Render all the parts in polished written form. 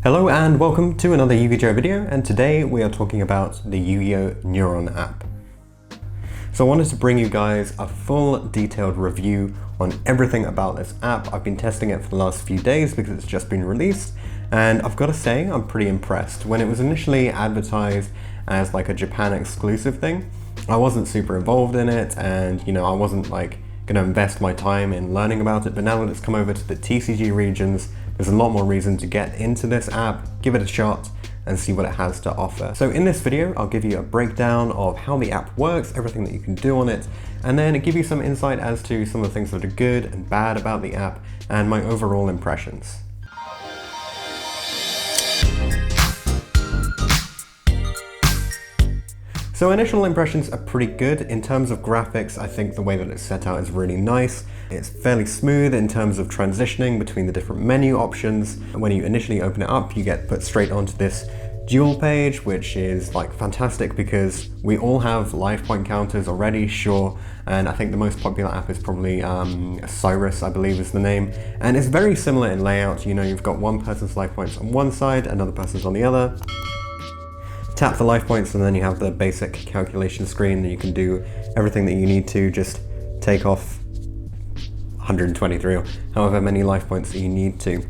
Hello and welcome to another YuGiOh video, and today we are talking about the YuGiOh Neuron app. So I wanted to bring you guys a full detailed review on everything about this app. I've been testing it for the last few days because it's just been released, and I've got to say I'm pretty impressed. When it was initially advertised as like a Japan exclusive thing, I wasn't super involved in it, and I wasn't like gonna invest my time in learning about it, but now that it's come over to the TCG regions, there's a lot more reason to get into this app, give it a shot, and see what it has to offer. So in this video, I'll give you a breakdown of how the app works, everything that you can do on it, and then give you some insight as to some of the things that are good and bad about the app, and my overall impressions. So initial impressions are pretty good. In terms of graphics, I think the way that it's set out is really nice. It's fairly smooth in terms of transitioning between the different menu options. When you initially open it up, you get put straight onto this duel page, which is like fantastic because we all have Lifepoint counters already, sure. And I think the most popular app is probably Cyrus, I believe is the name. And it's very similar in layout. You've got one person's life points on one side, another person's on the other. Tap the life points and then you have the basic calculation screen and you can do everything that you need to, just take off 123 or however many life points that you need to.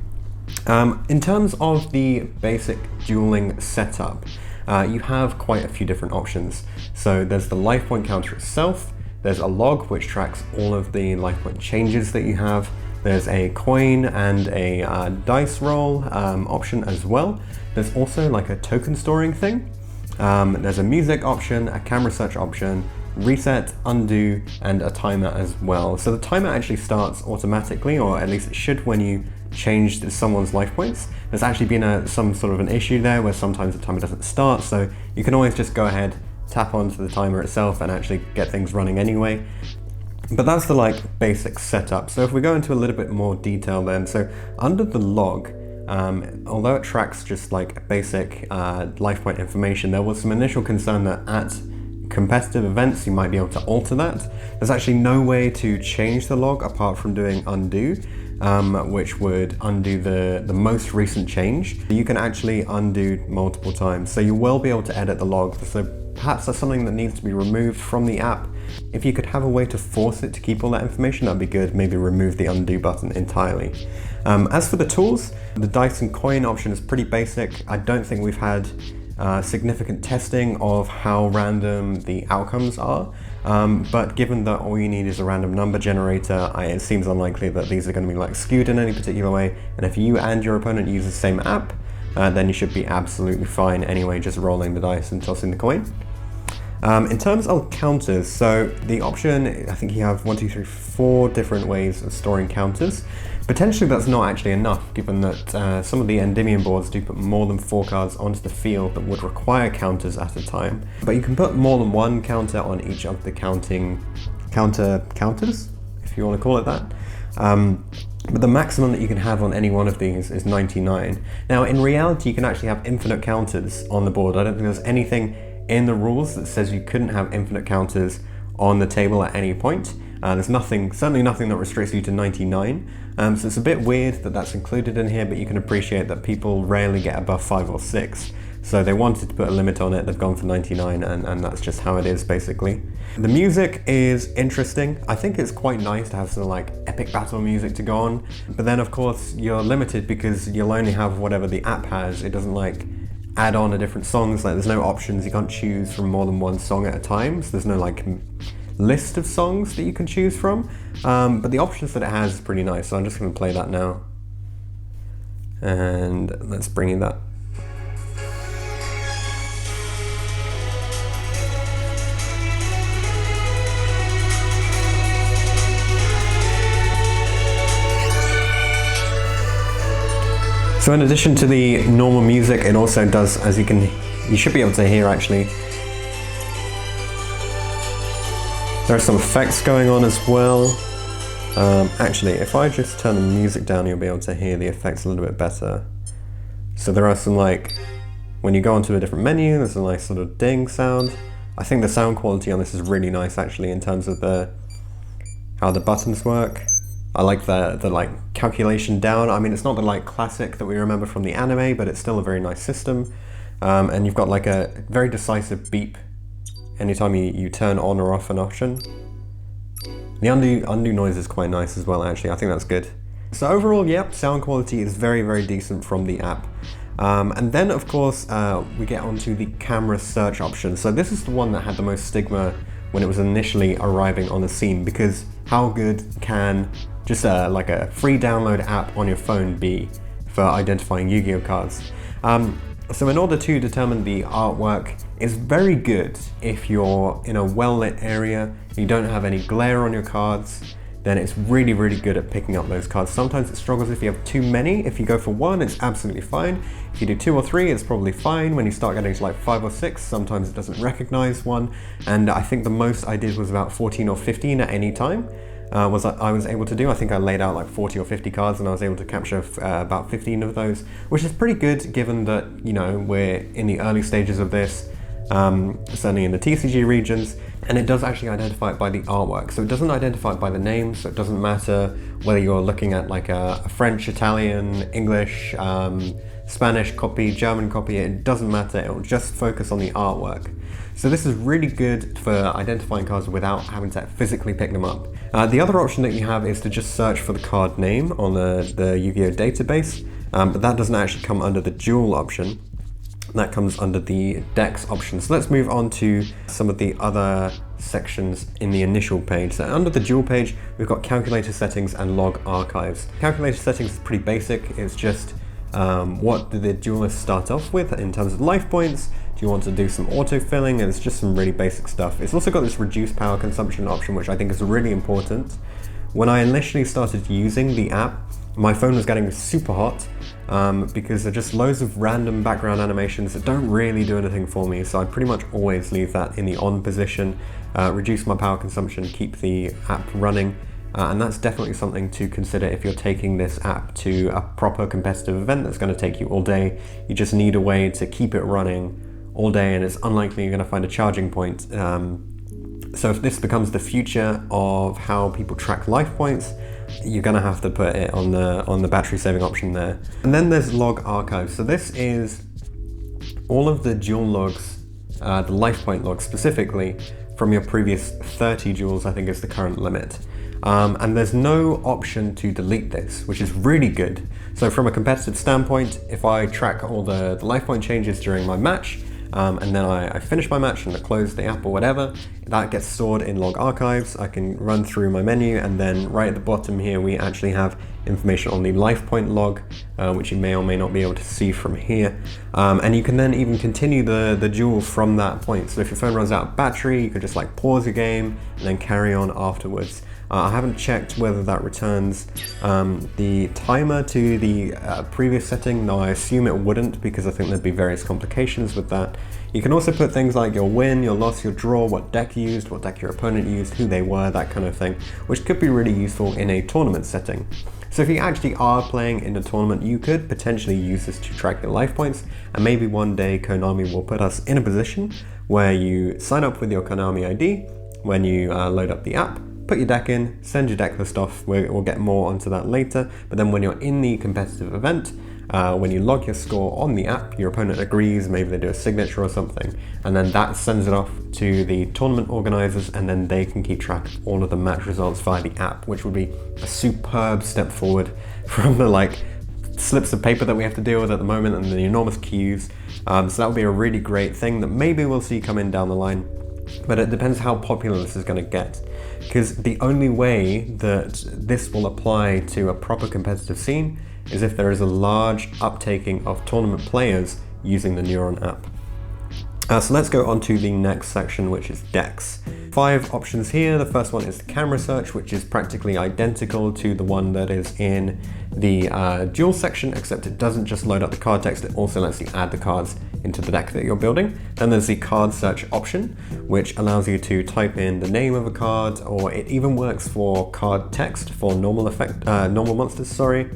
In terms of the basic dueling setup, you have quite a few different options. So there's the life point counter itself, there's a log which tracks all of the life point changes that you have, there's a coin and a dice roll option as well. There's also like a token storing thing. There's a music option, a camera search option, reset, undo, and a timer as well. So the timer actually starts automatically, or at least it should when you change someone's life points. There's actually been some sort of an issue there where sometimes the timer doesn't start, so you can always just go ahead, tap onto the timer itself and actually get things running anyway. But that's the basic setup. So if we go into a little bit more detail then, so under the log, although it tracks just like basic life point information, there was some initial concern that at competitive events you might be able to alter that. There's actually no way to change the log apart from doing undo, which would undo the most recent change. You can actually undo multiple times, so you will be able to edit the log. So perhaps that's something that needs to be removed from the app. If you could have a way to force it to keep all that information, that'd be good. Maybe remove the undo button entirely. As for the tools, the dice and coin option is pretty basic. I don't think we've had significant testing of how random the outcomes are, but given that all you need is a random number generator, it seems unlikely that these are going to be skewed in any particular way. And if you and your opponent use the same app, then you should be absolutely fine anyway, just rolling the dice and tossing the coin. In terms of counters, so the option, I think you have 4 different ways of storing counters. Potentially that's not actually enough, given that some of the Endymion boards do put more than 4 cards onto the field that would require counters at a time. But you can put more than one counter on each of the counters, if you want to call it that. But the maximum that you can have on any one of these is 99. Now in reality you can actually have infinite counters on the board. I don't think there's anything in the rules that says you couldn't have infinite counters on the table at any point. There's certainly nothing that restricts you to 99. So it's a bit weird that that's included in here, but you can appreciate that people rarely get above 5 or 6. So they wanted to put a limit on it, they've gone for 99, and that's just how it is basically. The music is interesting. I think it's quite nice to have some epic battle music to go on, but then of course you're limited because you'll only have whatever the app has. It doesn't add on a different songs, there's no options, you can't choose from more than one song at a time, so there's no list of songs that you can choose from, but the options that it has is pretty nice, so I'm just going to play that now, and let's bring in that. So in addition to the normal music, it also does, as you should be able to hear actually, there are some effects going on as well. Actually, if I just turn the music down, you'll be able to hear the effects a little bit better. So there are some when you go onto a different menu, there's a nice sort of ding sound. I think the sound quality on this is really nice actually in terms of how the buttons work. I like the like calculation down. I mean, it's not the like classic that we remember from the anime, but it's still a very nice system. And you've got like a very decisive beep anytime you turn on or off an option. The undo noise is quite nice as well, actually. I think that's good. So overall, yep, sound quality is very, very decent from the app. And then, of course, we get onto the camera search option. So this is the one that had the most stigma when it was initially arriving on the scene, because how good can just like a free download app on your phone be for identifying Yu-Gi-Oh cards? So in order to determine the artwork, it's very good if you're in a well-lit area, you don't have any glare on your cards, then it's really, really good at picking up those cards. Sometimes it struggles if you have too many. If you go for one, it's absolutely fine. If you do 2 or 3, it's probably fine. When you start getting to like 5 or 6, sometimes it doesn't recognize one. And I think the most I did was about 14 or 15 at any time. I was able to do. I think I laid out like 40 or 50 cards and I was able to capture about 15 of those, which is pretty good given that, you know, we're in the early stages of this, certainly in the TCG regions, and it does actually identify it by the artwork. So it doesn't identify it by the name, so it doesn't matter whether you're looking at like a French, Italian, English, Spanish copy, German copy, it doesn't matter, it will just focus on the artwork. So this is really good for identifying cards without having to physically pick them up. The other option that you have is to just search for the card name on the Yu-Gi-Oh database, but that doesn't actually come under the Duel option. That comes under the decks option. So let's move on to some of the other sections in the initial page. So under the Duel page, we've got calculator settings and log archives. Calculator settings is pretty basic. It's just what did the Duelist start off with in terms of life points? Do you want to do some auto-filling? And it's just some really basic stuff. It's also got this reduce power consumption option, which I think is really important. When I initially started using the app, my phone was getting super hot because there are just loads of random background animations that don't really do anything for me. So I pretty much always leave that in the on position, reduce my power consumption, keep the app running. And that's definitely something to consider if you're taking this app to a proper competitive event that's going to take you all day. You just need a way to keep it running all day, and it's unlikely you're going to find a charging point. So if this becomes the future of how people track life points, you're going to have to put it on the battery saving option there. And then there's log archives. So this is all of the duel logs, the Lifepoint logs specifically, from your previous 30 duels, I think is the current limit. And there's no option to delete this, which is really good. So from a competitive standpoint, if I track all the Lifepoint changes during my match, and then I finish my match and I close the app or whatever, that gets stored in log archives. I can run through my menu, and then right at the bottom here we actually have information on the Lifepoint log, which you may or may not be able to see from here. And you can then even continue the duel from that point. So if your phone runs out of battery, you can just like pause your game and then carry on afterwards. I haven't checked whether that returns the timer to the previous setting. No, I assume it wouldn't, because I think there'd be various complications with that. You can also put things like your win, your loss, your draw, what deck you used, what deck your opponent used, who they were, that kind of thing, which could be really useful in a tournament setting. So if you actually are playing in a tournament, you could potentially use this to track your life points, and maybe one day Konami will put us in a position where you sign up with your Konami ID when you load up the app, put your deck in, send your deck list off. We'll get more onto that later, but then when you're in the competitive event, when you log your score on the app, your opponent agrees, maybe they do a signature or something, and then that sends it off to the tournament organizers, and then they can keep track of all of the match results via the app, which would be a superb step forward from the like slips of paper that we have to deal with at the moment and the enormous queues. So that would be a really great thing that maybe we'll see come in down the line. But it depends how popular this is going to get, because the only way that this will apply to a proper competitive scene is if there is a large uptaking of tournament players using the Neuron app. So let's go on to the next section, which is decks. 5 options here. The first one is the camera search, which is practically identical to the one that is in the duel section, except it doesn't just load up the card text, it also lets you add the cards into the deck that you're building. Then there's the card search option, which allows you to type in the name of a card, or it even works for card text for normal monsters, sorry.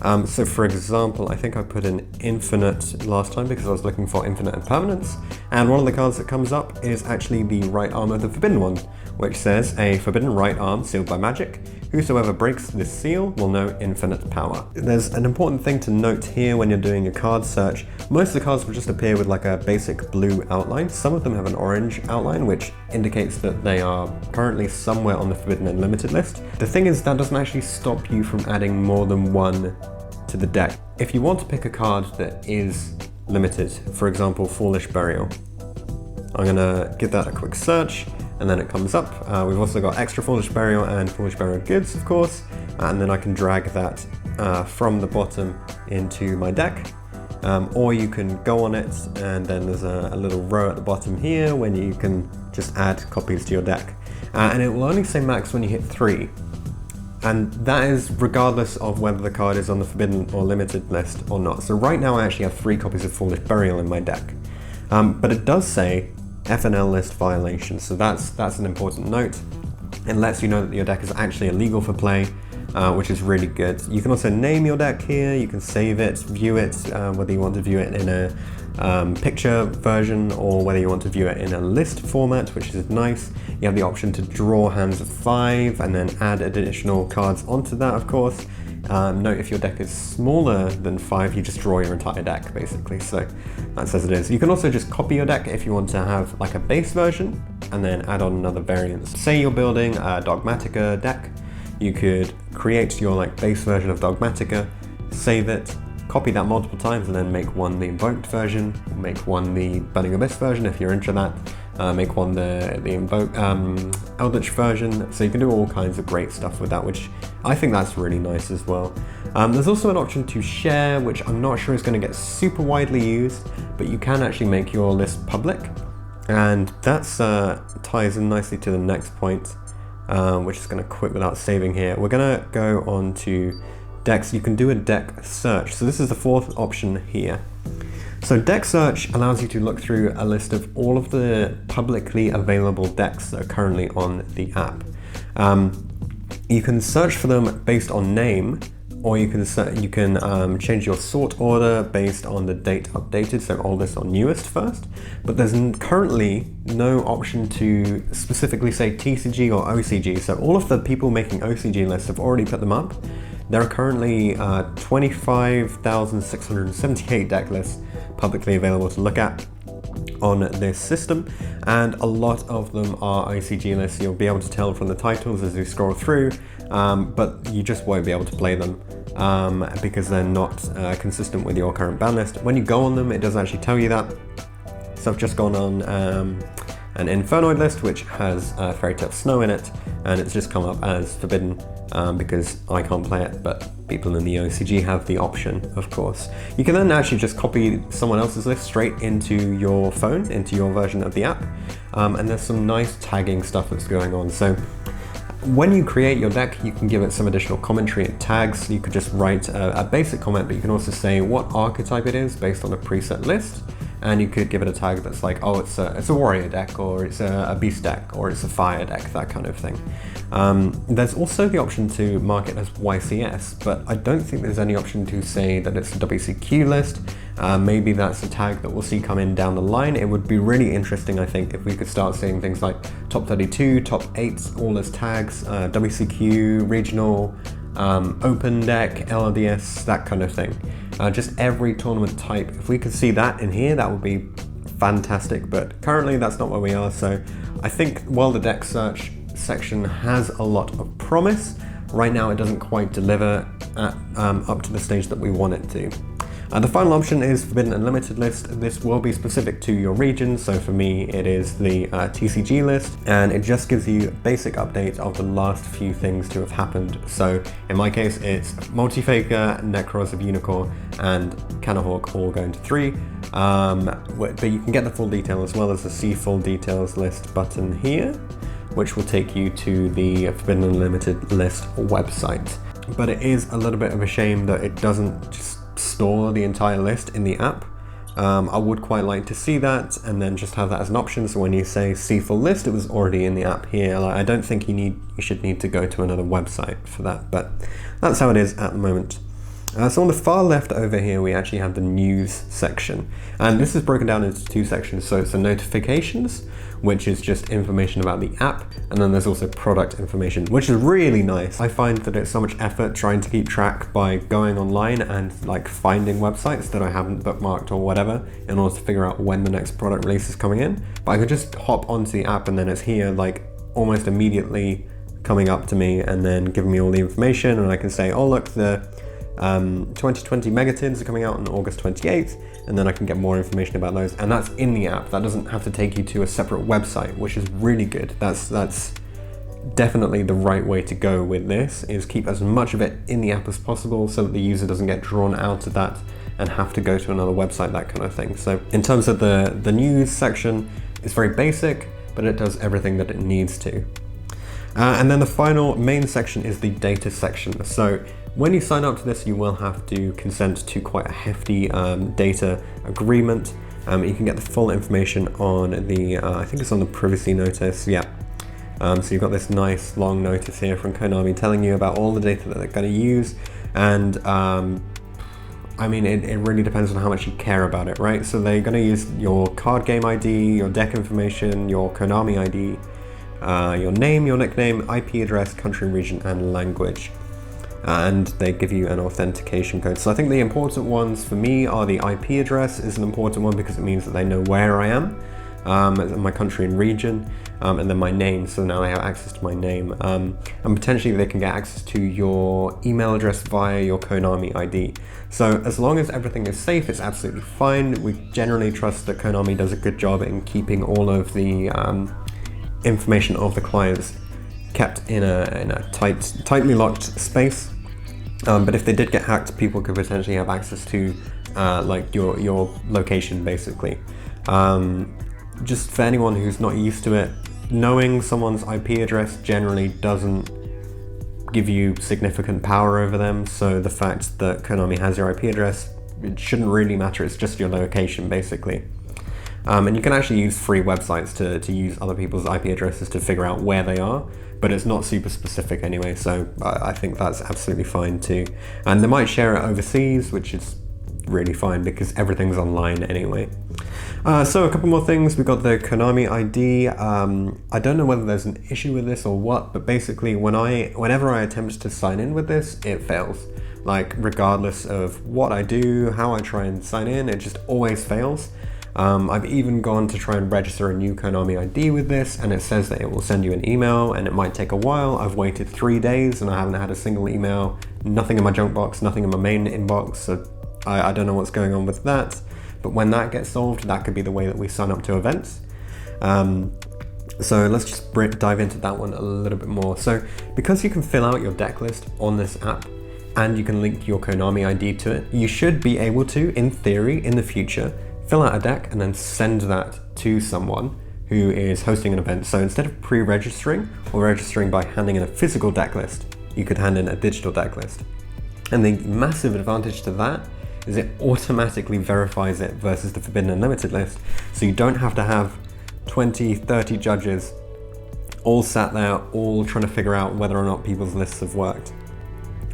So for example, I think I put in infinite last time because I was looking for infinite impermanence, and one of the cards that comes up is actually the right arm of the forbidden one, which says a forbidden right arm sealed by magic. Whosoever breaks this seal will know infinite power. There's an important thing to note here when you're doing a card search. Most of the cards will just appear with like a basic blue outline. Some of them have an orange outline, which indicates that they are currently somewhere on the Forbidden and Limited list. The thing is, that doesn't actually stop you from adding more than one to the deck. If you want to pick a card that is limited, for example, Foolish Burial, I'm gonna give that a quick search, and then it comes up. We've also got Extra Foolish Burial and Foolish Burial Goods, of course, and then I can drag that from the bottom into my deck. Or you can go on it, and then there's a little row at the bottom here when you can just add copies to your deck. And it will only say max when you hit 3. And that is regardless of whether the card is on the Forbidden or Limited list or not. So right now I actually have 3 copies of Foolish Burial in my deck. But it does say FNL list violation, so that's an important note. It lets you know that your deck is actually illegal for play, which is really good. You can also name your deck here, you can save it, view it, whether you want to view it in a picture version or whether you want to view it in a list format, which is nice. You have the option to draw hands of 5 and then add additional cards onto that, of course. Note if your deck is smaller than 5, you just draw your entire deck basically, so that's as it is. You can also just copy your deck if you want to have like a base version and then add on another variant. Say you're building a Dogmatica deck, you could create your like base version of Dogmatica, save it, copy that multiple times, and then make one the Invoked version, make one the Burning Abyss version if you're into that, make one the Eldritch version, so you can do all kinds of great stuff with that, which I think that's really nice as well. There's also an option to share, which I'm not sure is going to get super widely used, but you can actually make your list public, and that ties in nicely to the next point, which is going to quit without saving here. We're going to go on to decks. You can do a deck search, so this is the 4th option here. So deck search allows you to look through a list of all of the publicly available decks that are currently on the app. You can search for them based on name, or you can change your sort order based on the date updated, so oldest or newest first. But there's currently no option to specifically say TCG or OCG, so all of the people making OCG lists have already put them up. There are currently 25,678 deck lists publicly available to look at on this system, and a lot of them are OCG lists. You'll be able to tell from the titles as you scroll through, but you just won't be able to play them because they're not consistent with your current ban list. When you go on them, it does actually tell you that. So I've just gone on an Infernoid list which has Fairy Tale Snow in it, and it's just come up as forbidden because I can't play it, but people in the OCG have the option, of course. You can then actually just copy someone else's list straight into your phone, into your version of the app, and there's some nice tagging stuff that's going on. So when you create your deck, you can give it some additional commentary and tags. You could just write a basic comment, but you can also say what archetype it is based on a preset list. And you could give it a tag that's like, oh, it's a warrior deck, or it's a beast deck, or it's a fire deck, that kind of thing. There's also the option to mark it as YCS, but I don't think there's any option to say that it's a WCQ list. Maybe that's a tag that we'll see come in down the line. It would be really interesting, I think, if we could start seeing things like top 32, top 8, all as tags, WCQ, regional, open deck, LRDS, that kind of thing. Just every tournament type. If we could see that in here, that would be fantastic, but currently that's not where we are. So I think while the deck search section has a lot of promise, right now it doesn't quite deliver at, up to the stage that we want it to. The final option is Forbidden and Limited list. This will be specific to your region, so for me it is the TCG list, and it just gives you a basic update of the last few things to have happened. So in my case it's Multifaker, Necros of Unicorn, and Canahawk all going to 3, but you can get the full detail as well as the See Full Details list button here, which will take you to the Forbidden and Limited list website. But it is a little bit of a shame that it doesn't just store the entire list in the app. I would quite like to see that and then just have that as an option, so when you say see full list, it was already in the app here. Like, I don't think you should need to go to another website for that, but that's how it is at the moment. So on the far left over here, we actually have the news section. And this is broken down into two sections. So it's the notifications, which is just information about the app. And then there's also product information, which is really nice. I find that it's so much effort trying to keep track by going online and like finding websites that I haven't bookmarked or whatever in order to figure out when the next product release is coming in. But I could just hop onto the app and then it's here like almost immediately coming up to me and then giving me all the information. And I can say, oh look, the 2020 megatins are coming out on August 28th, and then I can get more information about those, and that's in the app. That doesn't have to take you to a separate website, which is really good. That's definitely the right way to go with this, is keep as much of it in the app as possible so that the user doesn't get drawn out of that and have to go to another website, that kind of thing. So in terms of the news section, it's very basic, but it does everything that it needs to. And then the final main section is the data section. So when you sign up to this, you will have to consent to quite a hefty data agreement. You can get the full information on the, I think it's on the privacy notice, yeah. So you've got this nice long notice here from Konami telling you about all the data that they're going to use. And I mean, it really depends on how much you care about it, right? So they're going to use your card game ID, your deck information, your Konami ID, your name, your nickname, IP address, country, region, and language. And they give you an authentication code. So I think the important ones for me are the IP address is an important one because it means that they know where I am, my country and region, and then my name. So now I have access to my name. And potentially they can get access to your email address via your Konami ID. So as long as everything is safe, it's absolutely fine. We generally trust that Konami does a good job in keeping all of the information of the clients kept in a tightly locked space. But if they did get hacked, people could potentially have access to like your location, basically. Just for anyone who's not used to it, knowing someone's IP address generally doesn't give you significant power over them. So the fact that Konami has your IP address, it shouldn't really matter. It's just your location, basically. And you can actually use free websites to use other people's IP addresses to figure out where they are, but it's not super specific anyway, so I think that's absolutely fine too. And they might share it overseas, which is really fine because everything's online anyway. So a couple more things. We've got the Konami ID. I don't know whether there's an issue with this or what, but basically whenever I attempt to sign in with this, it fails. Like regardless of what I do, how I try and sign in, it just always fails. I've even gone to try and register a new Konami ID with this, and it says that it will send you an email and it might take a while. I've waited 3 days and I haven't had a single email, nothing in my junk box, nothing in my main inbox, so I don't know what's going on with that. But when that gets solved, that could be the way that we sign up to events. So let's just dive into that one a little bit more. So because you can fill out your deck list on this app and you can link your Konami ID to it, you should be able to, in theory, in the future, fill out a deck and then send that to someone who is hosting an event. So instead of pre-registering or registering by handing in a physical deck list, you could hand in a digital deck list. And the massive advantage to that is it automatically verifies it versus the Forbidden Unlimited list. So you don't have to have 20, 30 judges all sat there, all trying to figure out whether or not people's lists have worked.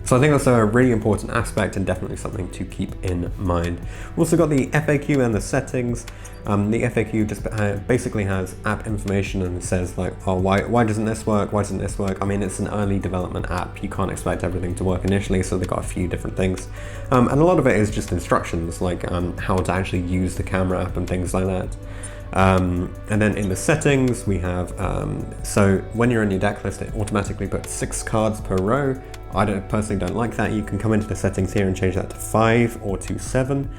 So I think that's a really important aspect and definitely something to keep in mind. We've also got the FAQ and the settings. The FAQ just basically has app information and says like, oh, why doesn't this work? Why doesn't this work? I mean, it's an early development app. You can't expect everything to work initially, so they've got a few different things. And a lot of it is just instructions, like how to actually use the camera app and things like that. And then in the settings, we have, so when you're in your deck list, it automatically puts 6 cards per row. I personally don't like that. You can come into the settings here and change that to 5 or to 7.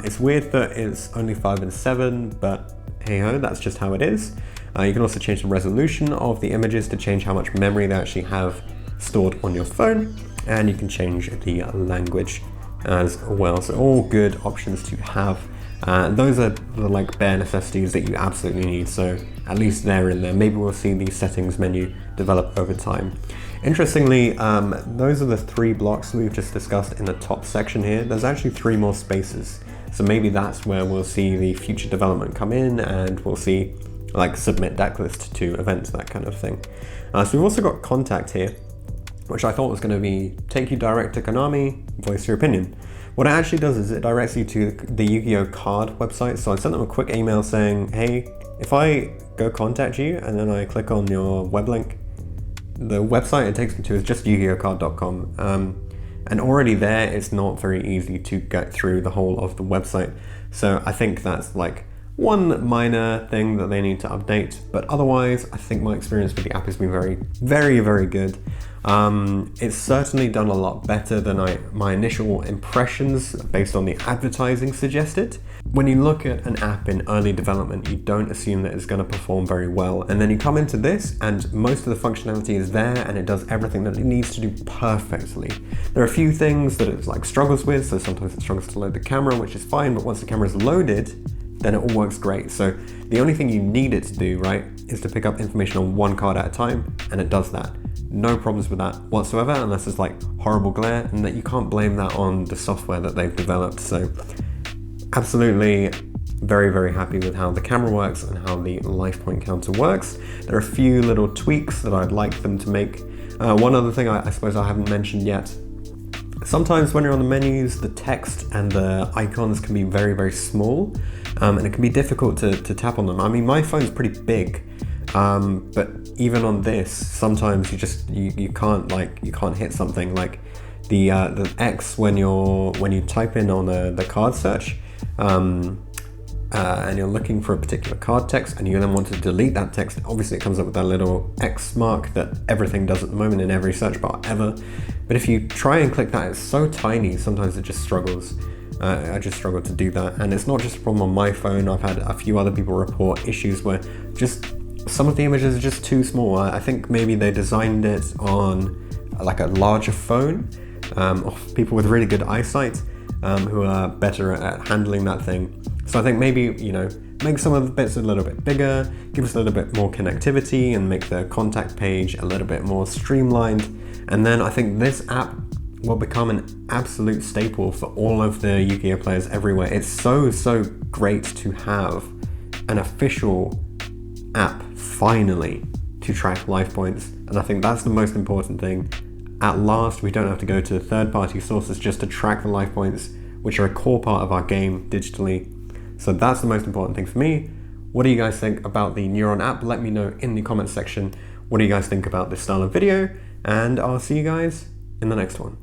It's weird that it's only 5 and 7, but hey ho, that's just how it is. You can also change the resolution of the images to change how much memory they actually have stored on your phone, and you can change the language as well. So all good options to have. Those are the like bare necessities that you absolutely need, so at least they're in there. Maybe we'll see the settings menu develop over time. Interestingly, those are the 3 blocks we've just discussed in the top section here. There's actually 3 more spaces, so maybe that's where we'll see the future development come in, and we'll see like submit deck list to events, that kind of thing. So we've also got contact here. which I thought was going to be take you direct to Konami, voice your opinion. What it actually does is it directs you to the YuGiOh card website. So I sent them a quick email saying, hey, if I go contact you and then I click on your web link, the website it takes me to is just YuGiOhcard.com. And already there, it's not very easy to get through the whole of the website. So I think that's like one minor thing that they need to update, but otherwise, I think my experience with the app has been very good. It's certainly done a lot better than my initial impressions based on the advertising suggested. When you look at an app in early development, you don't assume that it's going to perform very well. And then you come into this and most of the functionality is there and it does everything that it needs to do perfectly. There are a few things that it like struggles with. So sometimes it struggles to load the camera, which is fine. But once the camera is loaded, then it all works great. So the only thing you need it to do, right, is to pick up information on one card at a time. And it does that. No problems with that whatsoever, unless it's like horrible glare, and that you can't blame that on the software that they've developed. So absolutely very happy with how the camera works and how the Lifepoint counter works. There are a few little tweaks that I'd like them to make. One other thing I suppose I haven't mentioned yet. Sometimes when you're on the menus, the text and the icons can be very small, and it can be difficult to tap on them. I mean, my phone's pretty big, but even on this, sometimes you can't hit something like the X when you type in on the card search, and you're looking for a particular card text, and you then want to delete that text. Obviously, it comes up with that little X mark that everything does at the moment in every search bar ever. But if you try and click that, it's so tiny. Sometimes it just struggles. I just struggle to do that, and it's not just a problem on my phone. I've had a few other people report issues where just some of the images are just too small. I think maybe they designed it on like a larger phone, of people with really good eyesight, who are better at handling that thing. So I think maybe, make some of the bits a little bit bigger, give us a little bit more connectivity, and make the contact page a little bit more streamlined. And then I think this app will become an absolute staple for all of the YuGiOh players everywhere. It's so great to have an official app finally to track life points, and I think that's the most important thing. At last, we don't have to go to third-party sources just to track the life points, which are a core part of our game digitally. So that's the most important thing for me. What do you guys think about the Neuron app? Let me know in the comments section. What do you guys think about this style of video? And I'll see you guys in the next one.